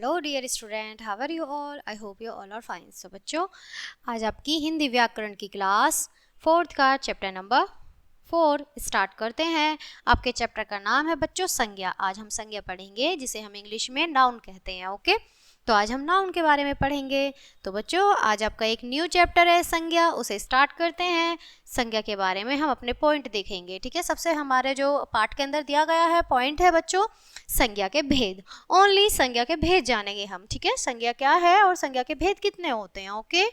Hello dear student, how are you all? I hope you all are fine. So बच्चों, आज आपकी हिंदी व्याकरण की क्लास 4th का चैप्टर नंबर 4 स्टार्ट करते हैं। आपके चैप्टर का नाम है बच्चों संज्ञा। आज हम संज्ञा पढ़ेंगे, जिसे हम इंग्लिश में नाउन कहते हैं। ओके, तो आज हम नाउन के बारे में पढ़ेंगे। तो बच्चों, आज आपका एक न्यू चैप्टर है संज्ञा, उसे स्टार्ट करते हैं। संज्ञा के बारे में हम अपने पॉइंट देखेंगे। ठीक है, सबसे हमारे जो पार्ट के अंदर दिया गया है पॉइंट है बच्चों संज्ञा के भेद। ओनली संज्ञा के भेद जानेंगे हम। ठीक है, संज्ञा क्या है और संज्ञा के भेद कितने होते हैं। ओके,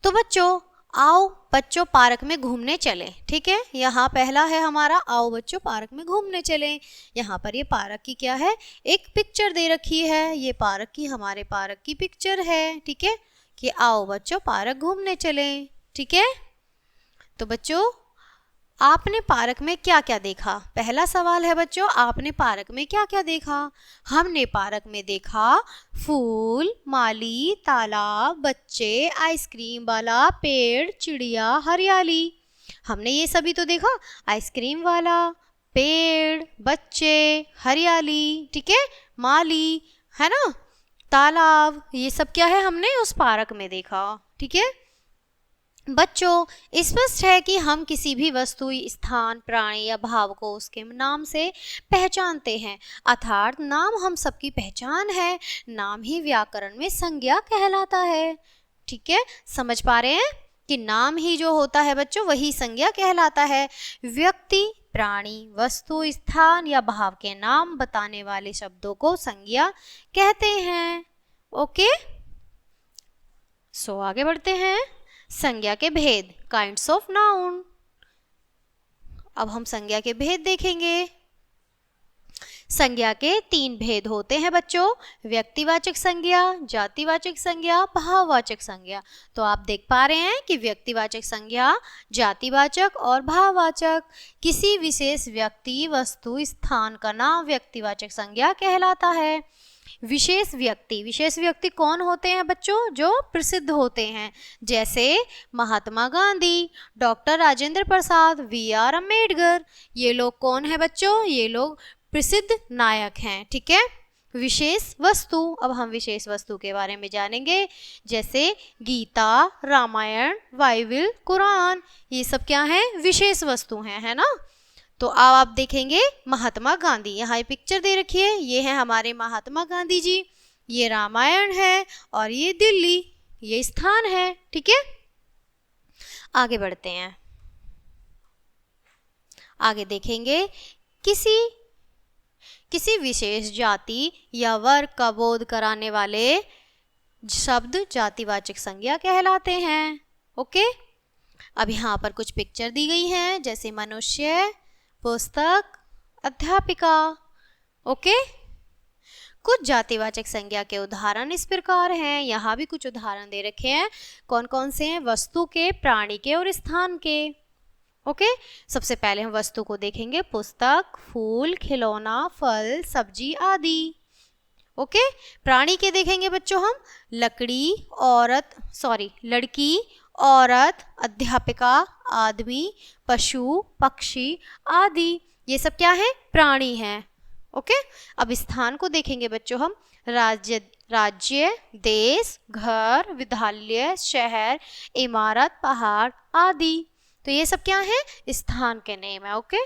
तो बच्चों आओ बच्चों पार्क में घूमने चले। ठीक है, यहाँ पहला है हमारा आओ बच्चों पार्क में घूमने चले। यहाँ पर ये पार्क की क्या है, एक पिक्चर दे रखी है। ये पार्क की हमारे पार्क की पिक्चर है। ठीक है, कि आओ बच्चों पार्क घूमने चले। ठीक है, तो बच्चों आपने पार्क में क्या क्या देखा? पहला सवाल है बच्चों, आपने पार्क में क्या क्या देखा? हमने पार्क में देखा फूल, माली, तालाब, बच्चे, आइसक्रीम वाला, पेड़, चिड़िया, हरियाली। हमने ये सभी तो देखा, आइसक्रीम वाला, पेड़, बच्चे, हरियाली, ठीक है, माली, है ना, तालाब, ये सब क्या है हमने उस पार्क में देखा। ठीक है बच्चों, स्पष्ट है कि हम किसी भी वस्तु, स्थान, प्राणी या भाव को उसके नाम से पहचानते हैं, अर्थात नाम हम सबकी पहचान है। नाम ही व्याकरण में संज्ञा कहलाता है। ठीक है, समझ पा रहे हैं कि नाम ही जो होता है बच्चों वही संज्ञा कहलाता है। व्यक्ति, प्राणी, वस्तु, स्थान या भाव के नाम बताने वाले शब्दों को संज्ञा कहते हैं। ओके, सो आगे बढ़ते हैं। संज्ञा के भेद, काइंड्स ऑफ नाउन। अब हम संज्ञा के भेद देखेंगे। संज्ञा के 3 भेद होते हैं बच्चों, व्यक्तिवाचक संज्ञा, जातिवाचक संज्ञा, भाववाचक संज्ञा। तो आप देख पा रहे हैं कि व्यक्तिवाचक संज्ञा, जातिवाचक और भाववाचक। किसी विशेष व्यक्ति, वस्तु, स्थान का नाम व्यक्तिवाचक संज्ञा कहलाता है। विशेष व्यक्ति कौन होते हैं बच्चों? जो प्रसिद्ध होते हैं, जैसे महात्मा गांधी, डॉक्टर राजेंद्र प्रसाद, वी.आर. अम्बेडकर। ये लोग कौन है बच्चों? ये लोग प्रसिद्ध नायक हैं। ठीक है, विशेष वस्तु। अब हम विशेष वस्तु के बारे में जानेंगे, जैसे गीता, रामायण, बाइबिल, कुरान, ये सब क्या है? विशेष वस्तु हैं, है ना। तो अब आप देखेंगे महात्मा गांधी, यहाँ ये पिक्चर दे रखी है, ये है हमारे महात्मा गांधी जी, ये रामायण है और ये दिल्ली, ये स्थान है। ठीक है, आगे बढ़ते हैं। आगे देखेंगे किसी विशेष जाति या वर्ग का बोध कराने वाले शब्द जातिवाचक संज्ञा कहलाते हैं। ओके, अब यहाँ पर कुछ पिक्चर दी गई हैं, जैसे मनुष्य, पुस्तक, अध्यापिका। ओके, कुछ जातिवाचक संज्ञा के उदाहरण इस प्रकार हैं। यहाँ भी कुछ उदाहरण दे रखे हैं। कौन कौन से हैं? वस्तु के, प्राणी के और स्थान के। ओके, सबसे पहले हम वस्तु को देखेंगे, पुस्तक, फूल, खिलौना, फल, सब्जी आदि। ओके, प्राणी के देखेंगे बच्चों हम, लड़की, औरत, अध्यापिका, आदमी, पशु, पक्षी आदि। ये सब क्या है? प्राणी हैं। ओके, अब स्थान को देखेंगे बच्चों हम, राज्य, देश, घर, विद्यालय, शहर, इमारत, पहाड़ आदि। तो ये सब क्या है? स्थान के नेम है। ओके,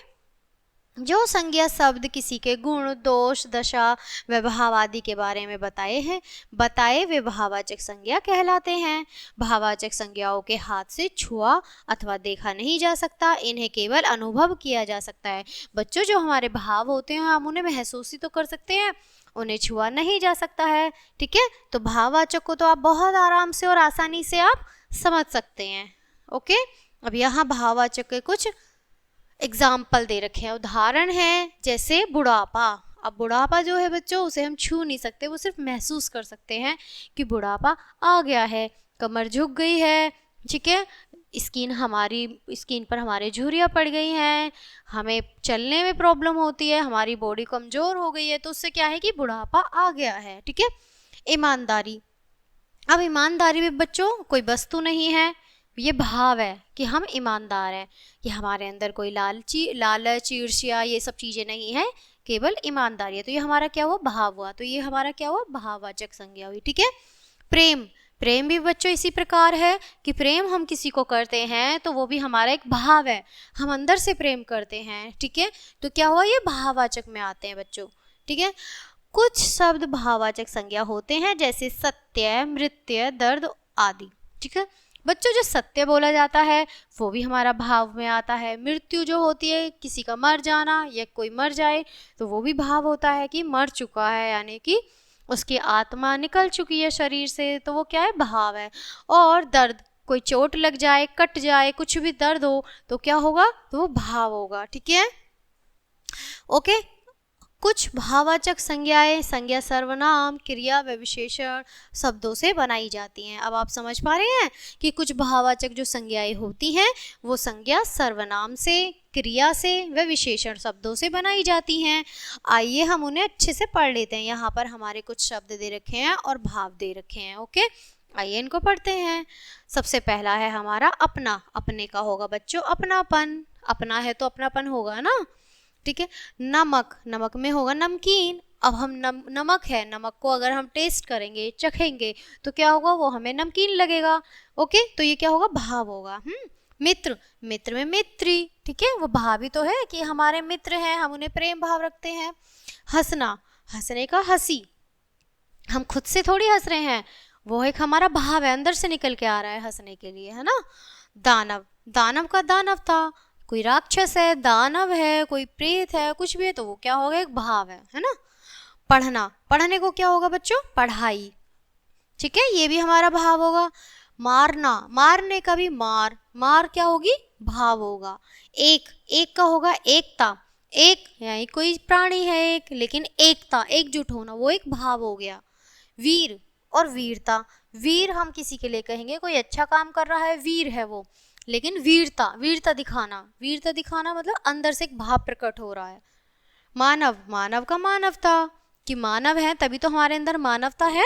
जो संज्ञा शब्द किसी के गुण, दोष, दशा, व्यवहार आदि के बारे में बताए वे भाववाचक संज्ञा कहलाते हैं। भाववाचक संज्ञाओं के हाथ से छुआ अथवा देखा नहीं जा सकता, इन्हें केवल अनुभव किया जा सकता है। बच्चों, जो हमारे भाव होते हैं हम उन्हें महसूस ही तो कर सकते हैं, उन्हें छुआ नहीं जा सकता है। ठीक है, तो भाववाचक को तो आप बहुत आराम से और आसानी से आप समझ सकते हैं। ओके, अब यहाँ भाववाचक के कुछ एग्जाम्पल दे रखे हैं, उदाहरण हैं, जैसे बुढ़ापा। अब बुढ़ापा जो है बच्चों, उसे हम छू नहीं सकते, वो सिर्फ महसूस कर सकते हैं कि बुढ़ापा आ गया है, कमर झुक गई है। ठीक है, स्किन पर हमारे झुर्रियाँ पड़ गई हैं, हमें चलने में प्रॉब्लम होती है, हमारी बॉडी कमजोर हो गई है, तो उससे क्या है कि बुढ़ापा आ गया है। ठीक है, ईमानदारी। अब ईमानदारी भी बच्चों कोई वस्तु नहीं है, ये भाव है कि हम ईमानदार हैं, कि हमारे अंदर कोई लालच, ईर्ष्या, ये सब चीज़ें नहीं है, केवल ईमानदारी है। तो ये हमारा क्या हुआ, भाव हुआ। तो ये हमारा क्या हुआ, भाववाचक संज्ञा हुई। ठीक है। प्रेम, प्रेम भी बच्चों इसी प्रकार है कि प्रेम हम किसी को करते हैं तो वो भी हमारा एक भाव है, हम अंदर से प्रेम करते हैं। ठीक है। तो क्या हुआ, ये भाववाचक में आते हैं बच्चों। ठीक है। कुछ शब्द भाववाचक संज्ञा होते हैं जैसे सत्य, मृत्यु, दर्द आदि। ठीक है बच्चों, जो सत्य बोला जाता है वो भी हमारा भाव में आता है। मृत्यु जो होती है, किसी का मर जाना या कोई मर जाए, तो वो भी भाव होता है कि मर चुका है, यानी कि उसकी आत्मा निकल चुकी है शरीर से, तो वो क्या है, भाव है। और दर्द, कोई चोट लग जाए, कट जाए, कुछ भी दर्द हो तो क्या होगा, तो वो भाव होगा। ठीक है। ओके। कुछ भाववाचक संज्ञाएं संज्ञा सर्वनाम, क्रिया व विशेषण शब्दों से बनाई जाती हैं। अब आप समझ पा रहे हैं कि कुछ भाववाचक जो संज्ञाएं होती हैं वो संज्ञा सर्वनाम से, क्रिया से व विशेषण शब्दों से बनाई जाती हैं। आइए हम उन्हें अच्छे से पढ़ लेते हैं। यहाँ पर हमारे कुछ शब्द दे रखे हैं और भाव दे रखे हैं। ओके, आइए इनको पढ़ते हैं। सबसे पहला है हमारा अपना। अपने का होगा बच्चों अपनापन, अपना है तो अपनापन होगा ना। ठीक है। नमक, नमक में होगा नमकीन। अब हम नमक है, नमक को अगर हम टेस्ट करेंगे, चखेंगे, तो क्या होगा, वो हमें नमकीन लगेगा। ओके, तो ये क्या होगा, भाव होगा। मित्र, मित्र में मित्री। ठीक है, वो भाव ही तो है कि हमारे मित्र हैं, हम उन्हें प्रेम भाव रखते हैं। हंसना, हंसने का हंसी, हम खुद से थोड़ी हंस रहे हैं, वो एक हमारा भाव है, अंदर से निकल के आ रहा है हंसने के लिए, है ना। दानव, दानव का दानव था, कोई राक्षस है, दानव है, कोई प्रेत है, कुछ भी है, तो वो क्या होगा, एक भाव है ना। पढ़ना, पढ़ने को क्या होगा बच्चों, पढ़ाई। ठीक है, ये भी हमारा भाव होगा। मारना, मारने का भी मार, मार क्या होगी, भाव होगा। एक, एक का होगा एकता, एक यानी कोई प्राणी है एक, लेकिन एकता, एकजुट होना, वो एक भाव हो गया। वीर और वीरता, वीर हम किसी के लिए कहेंगे कोई अच्छा काम कर रहा है, वीर है वो, लेकिन वीरता, वीरता दिखाना, वीरता दिखाना मतलब अंदर से एक भाव प्रकट हो रहा है। मानव, मानव का मानवता, कि मानव है तभी तो हमारे अंदर मानवता है।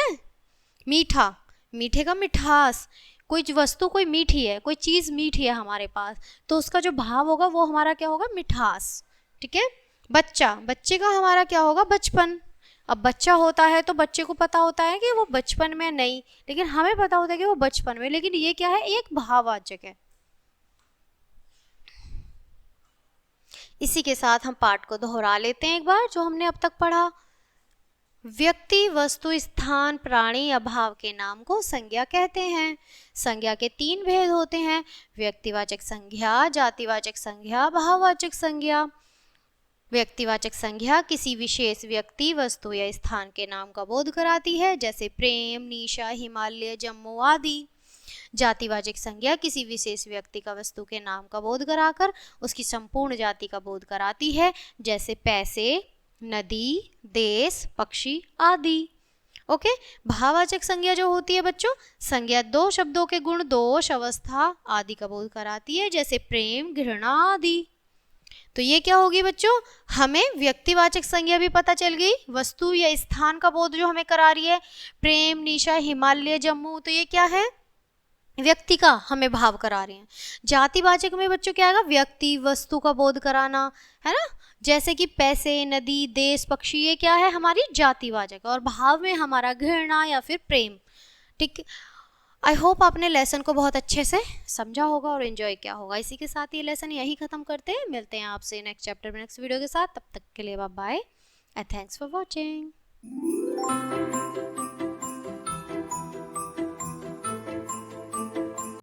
मीठा, मीठे का मिठास, कोई वस्तु कोई मीठी है, कोई चीज़ मीठी है हमारे पास, तो उसका जो भाव होगा वो हमारा क्या होगा, मिठास। ठीक है। बच्चा, बच्चे का हमारा क्या होगा, बचपन। अब बच्चा होता है तो बच्चे को पता होता है कि वो बचपन में नहीं, लेकिन हमें पता होता है कि वो बचपन में, लेकिन ये क्या है, एक भाववाचक है। इसी के साथ हम पाठ को दोहरा लेते हैं एक बार, जो हमने अब तक पढ़ा। व्यक्ति, वस्तु, स्थान, प्राणी या भाव के नाम को संज्ञा कहते हैं। संज्ञा के 3 भेद होते हैं, व्यक्तिवाचक संज्ञा, जातिवाचक संज्ञा, भाववाचक संज्ञा। व्यक्तिवाचक संज्ञा किसी विशेष व्यक्ति, वस्तु या स्थान के नाम का बोध कराती है, जैसे प्रेम, निशा, हिमालय, जम्मू आदि। जातिवाचक संज्ञा किसी विशेष व्यक्ति का, वस्तु के नाम का बोध कराकर उसकी संपूर्ण जाति का बोध कराती है, जैसे पैसे, नदी, देश, पक्षी आदि। ओके। भाववाचक संज्ञा जो होती है बच्चों, संज्ञा 2 शब्दों के गुण, दोष, अवस्था आदि का बोध कराती है, जैसे प्रेम, घृणा आदि। तो ये क्या होगी बच्चों, हमें व्यक्तिवाचक संज्ञा भी पता चल गई, वस्तु या स्थान का बोध जो हमें करा रही है, प्रेम, निशा, हिमालय, जम्मू, तो ये क्या है, व्यक्ति का हमें भाव करा रहे हैं। जातिवाचक में बच्चों क्या आएगा, व्यक्ति, वस्तु का बोध कराना, है ना, जैसे कि पैसे, नदी, देश, पक्षी, ये क्या है, हमारी जातिवाचक। और भाव में हमारा घृणा या फिर प्रेम। ठीक। आई होप आपने लेसन को बहुत अच्छे से समझा होगा और एंजॉय किया होगा। इसी के साथ ये लेसन यही खत्म करते हैं, मिलते हैं आपसे नेक्स्ट चैप्टर में, नेक्स्ट वीडियो के साथ। तब तक के लिए bye bye and thanks for watching.